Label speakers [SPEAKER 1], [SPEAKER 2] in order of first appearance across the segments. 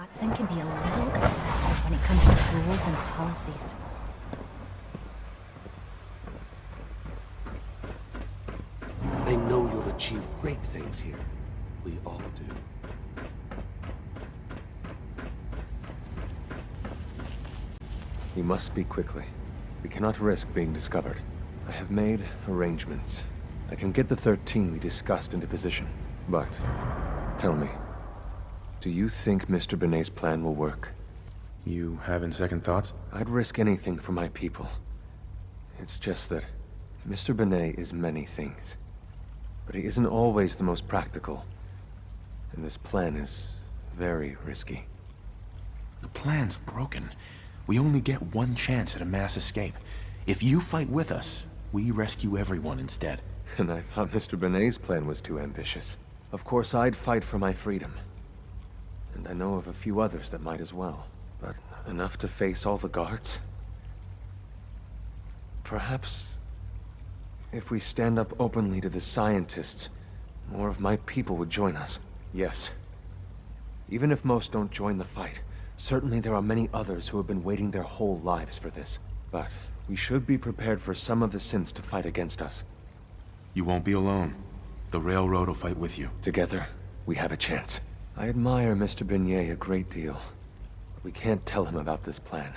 [SPEAKER 1] Watson can be a little obsessive when it comes to rules and policies.
[SPEAKER 2] I know you'll achieve great things here. We all do.
[SPEAKER 3] We must speak quickly. We cannot risk being discovered. I have made arrangements. I can get the 13 we discussed into position. But, tell me, do you think Mr. Benet's plan will work?
[SPEAKER 4] You having second thoughts?
[SPEAKER 3] I'd risk anything for my people. It's just that Mr. Benet is many things. But he isn't always the most practical. And this plan is very risky.
[SPEAKER 4] The plan's broken. We only get one chance at a mass escape. If you fight with us, we rescue everyone instead.
[SPEAKER 3] And I thought Mr. Benet's plan was too ambitious. Of course, I'd fight for my freedom. And I know of a few others that might as well. But enough to face all the guards? Perhaps if we stand up openly to the scientists, more of my people would join us. Yes. Even if most don't join the fight, certainly there are many others who have been waiting their whole lives for this. But we should be prepared for some of the synths to fight against us.
[SPEAKER 4] You won't be alone. The Railroad will fight with you.
[SPEAKER 3] Together, we have a chance. I admire Mr. Benet a great deal. But we can't tell him about this plan.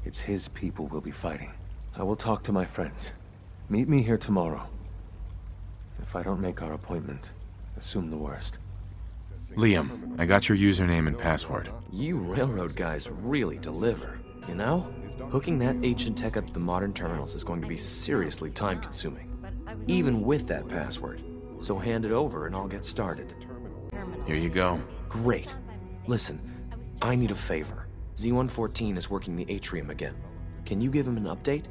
[SPEAKER 3] It's his people we'll be fighting. I will talk to my friends. Meet me here tomorrow. If I don't make our appointment, assume the worst.
[SPEAKER 4] Liam, I got your username and password.
[SPEAKER 5] You railroad guys really deliver, you know? Hooking that ancient tech up to the modern terminals is going to be seriously time-consuming. Even with that password. So hand it over and I'll get started.
[SPEAKER 4] Here you go.
[SPEAKER 5] Great. Listen, I need a favor. Z-114 is working the atrium again. Can you give him an update?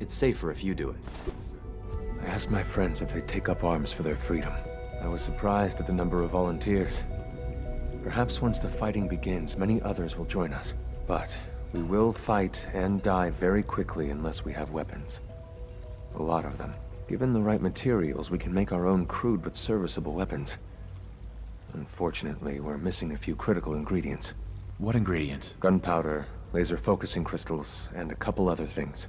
[SPEAKER 5] It's safer if you do it.
[SPEAKER 3] I asked my friends if they'd take up arms for their freedom. I was surprised at the number of volunteers. Perhaps once the fighting begins, many others will join us. But we will fight and die very quickly unless we have weapons. A lot of them. Given the right materials, we can make our own crude but serviceable weapons. Unfortunately, we're missing a few critical ingredients.
[SPEAKER 4] What ingredients?
[SPEAKER 3] Gunpowder, laser focusing crystals, and a couple other things.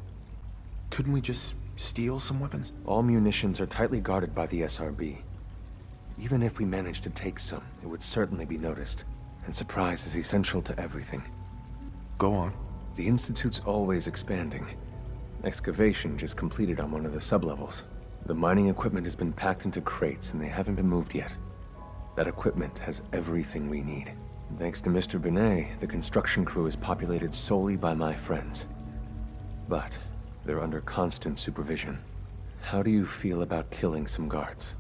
[SPEAKER 4] Couldn't we just steal some weapons?
[SPEAKER 3] All munitions are tightly guarded by the SRB. Even if we managed to take some, it would certainly be noticed. And surprise is essential to everything.
[SPEAKER 4] Go on.
[SPEAKER 3] The Institute's always expanding. Excavation just completed on one of the sublevels. The mining equipment has been packed into crates and they haven't been moved yet. That equipment has everything we need. And thanks to Mr. Benet, the construction crew is populated solely by my friends. But they're under constant supervision. How do you feel about killing some guards?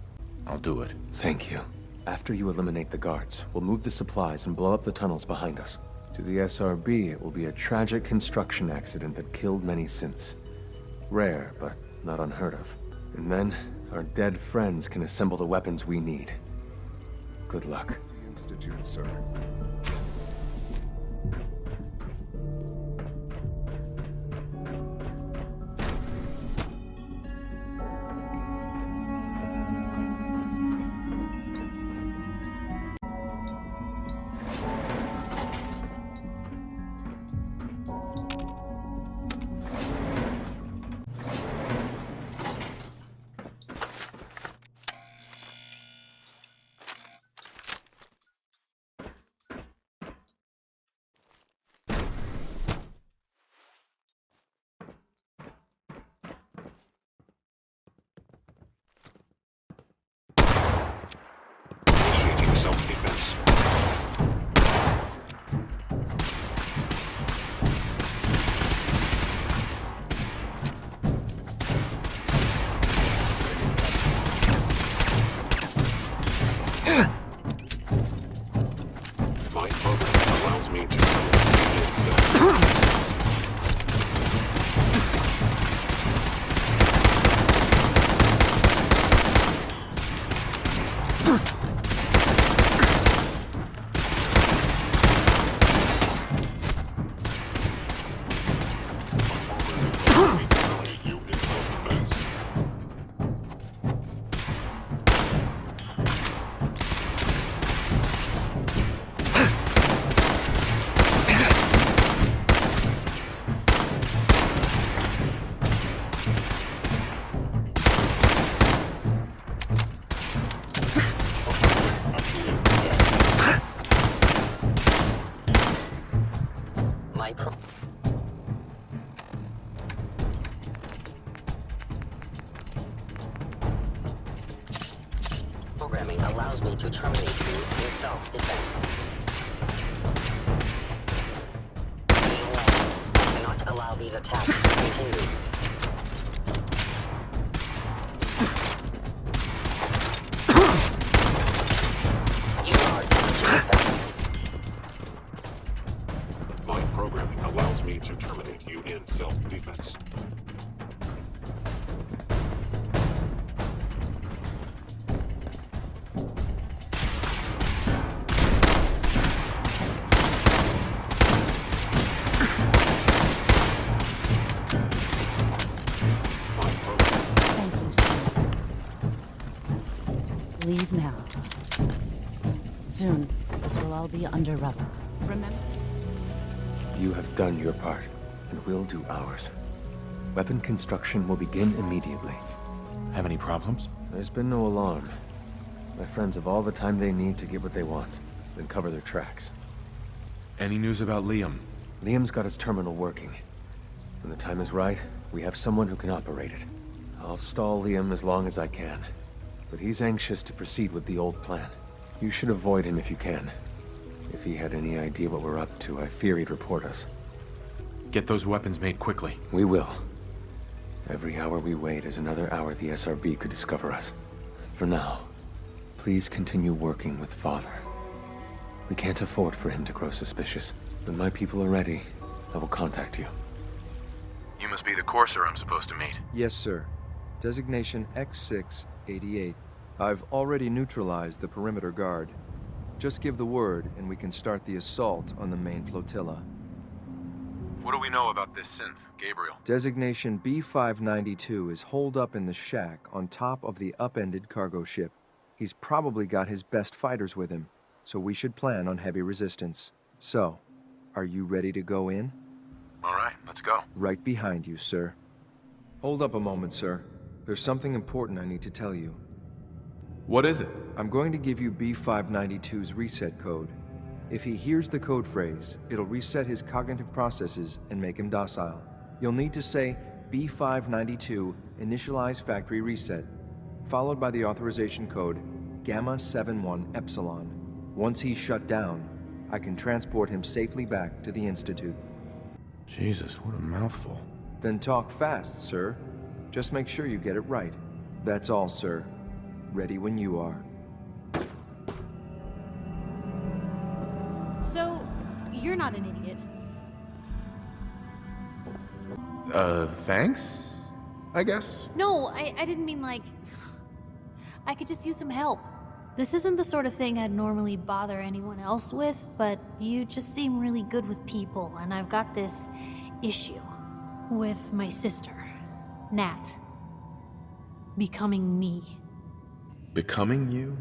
[SPEAKER 4] I'll do it.
[SPEAKER 3] Thank you. After you eliminate the guards, we'll move the supplies and blow up the tunnels behind us. To the SRB, it will be a tragic construction accident that killed many synths. Rare, but not unheard of. And then, our dead friends can assemble the weapons we need. Good luck.
[SPEAKER 2] Institute, sir.
[SPEAKER 6] Initiating self-defense. My program allows me to
[SPEAKER 7] programming allows me to terminate you in self-defense. Be warned, I cannot allow these attacks to continue. You are disrespected.
[SPEAKER 6] My programming allows me to terminate you in self-defense.
[SPEAKER 1] Thank you, sir. Leave now. Soon, this will all be under rubber. Remember?
[SPEAKER 3] You have done your part, and we'll do ours. Weapon construction will begin immediately.
[SPEAKER 4] Have any problems?
[SPEAKER 3] There's been no alarm. My friends have all the time they need to get what they want, then cover their tracks.
[SPEAKER 4] Any news about Liam?
[SPEAKER 3] Liam's got his terminal working. When the time is right, we have someone who can operate it. I'll stall Liam as long as I can, but he's anxious to proceed with the old plan. You should avoid him if you can. If he had any idea what we're up to, I fear he'd report us.
[SPEAKER 4] Get those weapons made quickly.
[SPEAKER 3] We will. Every hour we wait is another hour the SRB could discover us. For now, please continue working with Father. We can't afford for him to grow suspicious. When my people are ready, I will contact you.
[SPEAKER 4] You must be the courser I'm supposed to meet.
[SPEAKER 8] Yes, sir. Designation X688. I've already neutralized the perimeter guard. Just give the word, and we can start the assault on the main flotilla.
[SPEAKER 4] What do we know about this synth, Gabriel?
[SPEAKER 8] Designation B592 is holed up in the shack on top of the upended cargo ship. He's probably got his best fighters with him, so we should plan on heavy resistance. So, are you ready to go in?
[SPEAKER 4] All right, let's go.
[SPEAKER 8] Right behind you, sir. Hold up a moment, sir. There's something important I need to tell you.
[SPEAKER 4] What is it?
[SPEAKER 8] I'm going to give you B592's reset code. If he hears the code phrase, it'll reset his cognitive processes and make him docile. You'll need to say B592 initialize factory reset, followed by the authorization code Gamma 71 Epsilon. Once he's shut down, I can transport him safely back to the Institute.
[SPEAKER 4] Jesus, what a mouthful.
[SPEAKER 8] Then talk fast, sir. Just make sure you get it right. That's all, sir. Ready when you are.
[SPEAKER 9] So, you're not an idiot.
[SPEAKER 4] Thanks? I guess?
[SPEAKER 9] No, I didn't mean like... I could just use some help. This isn't the sort of thing I'd normally bother anyone else with, but you just seem really good with people, and I've got this issue with my sister, Nat, becoming me.
[SPEAKER 4] Becoming you?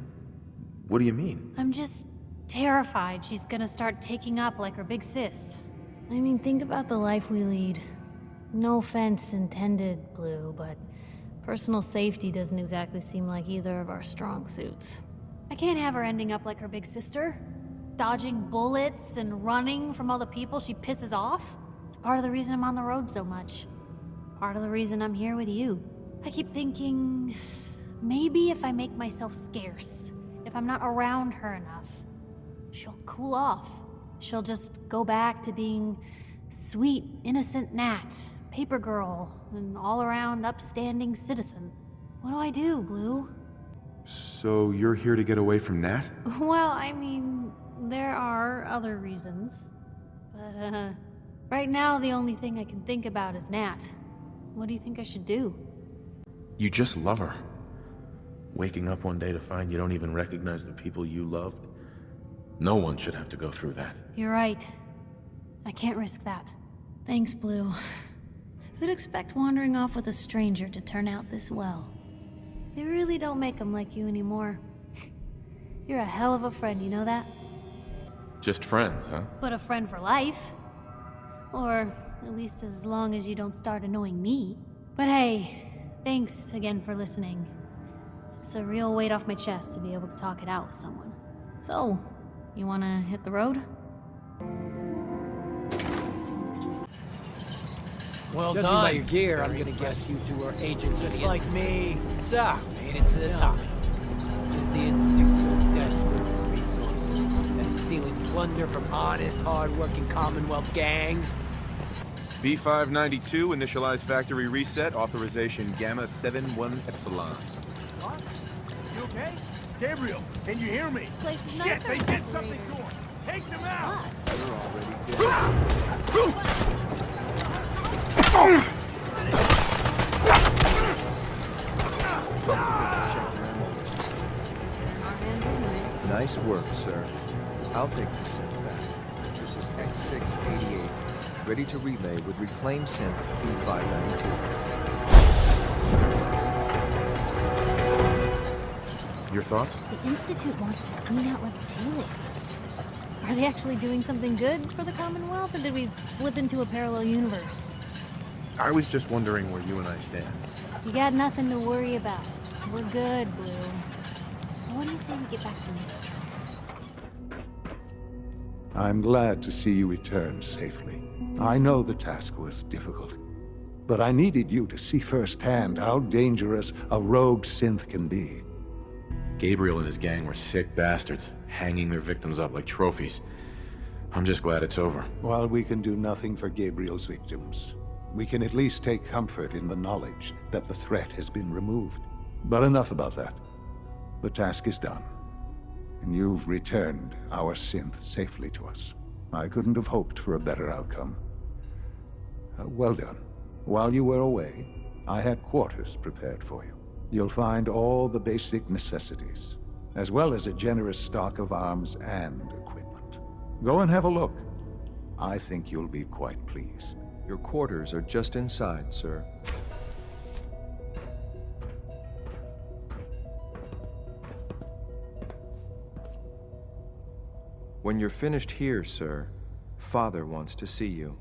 [SPEAKER 4] What do you mean?
[SPEAKER 9] I'm just terrified she's gonna start taking up like her big sis. I mean, think about the life we lead. No offense intended, Blue, but personal safety doesn't exactly seem like either of our strong suits. I can't have her ending up like her big sister, dodging bullets and running from all the people she pisses off. It's part of the reason I'm on the road so much. Part of the reason I'm here with you. I keep thinking, maybe if I make myself scarce, if I'm not around her enough, she'll cool off. She'll just go back to being sweet, innocent Nat, paper girl, an all-around upstanding citizen. What do I do, Blue?
[SPEAKER 4] So you're here to get away from Nat?
[SPEAKER 9] Well, I mean, there are other reasons. But, right now the only thing I can think about is Nat. What do you think I should do?
[SPEAKER 4] You just love her. Waking up one day to find you don't even recognize the people you loved? No one should have to go through that.
[SPEAKER 9] You're right. I can't risk that. Thanks, Blue. Who'd expect wandering off with a stranger to turn out this well? They really don't make them like you anymore. You're a hell of a friend, you know that?
[SPEAKER 4] Just friends, huh?
[SPEAKER 9] But a friend for life. Or at least as long as you don't start annoying me. But hey, thanks again for listening. It's a real weight off my chest to be able to talk it out with someone. So, you wanna hit the road?
[SPEAKER 10] Well Judging done. By your gear, I'm gonna guess you two are agents just like me. So, made it to the top. Is the Institute so desperate for resources that it's stealing plunder from honest, hard-working Commonwealth gangs?
[SPEAKER 4] B592, initialize factory reset, authorization Gamma 71 Epsilon.
[SPEAKER 11] What? You okay? Gabriel, can you hear me? Shit, they did something to him! Take them out!
[SPEAKER 8] You're already dead. Nice work, sir. I'll take the synth back. This is X688, ready to relay with reclaimed synth B592.
[SPEAKER 4] Your thoughts?
[SPEAKER 9] The Institute wants to clean out reptilian. Are they actually doing something good for the Commonwealth, or did we slip into a parallel universe?
[SPEAKER 4] I was just wondering where you and I stand.
[SPEAKER 9] You got nothing to worry about. We're good, Blue. What do you say we get back to nature?
[SPEAKER 12] I'm glad to see you return safely. I know the task was difficult, but I needed you to see firsthand how dangerous a rogue synth can be.
[SPEAKER 4] Gabriel and his gang were sick bastards, hanging their victims up like trophies. I'm just glad it's over.
[SPEAKER 12] While we can do nothing for Gabriel's victims, we can at least take comfort in the knowledge that the threat has been removed. But enough about that. The task is done, and you've returned our synth safely to us. I couldn't have hoped for a better outcome. Well done. While you were away, I had quarters prepared for you. You'll find all the basic necessities, as well as a generous stock of arms and equipment. Go and have a look. I think you'll be quite pleased.
[SPEAKER 8] Your quarters are just inside, sir. When you're finished here, sir, Father wants to see you.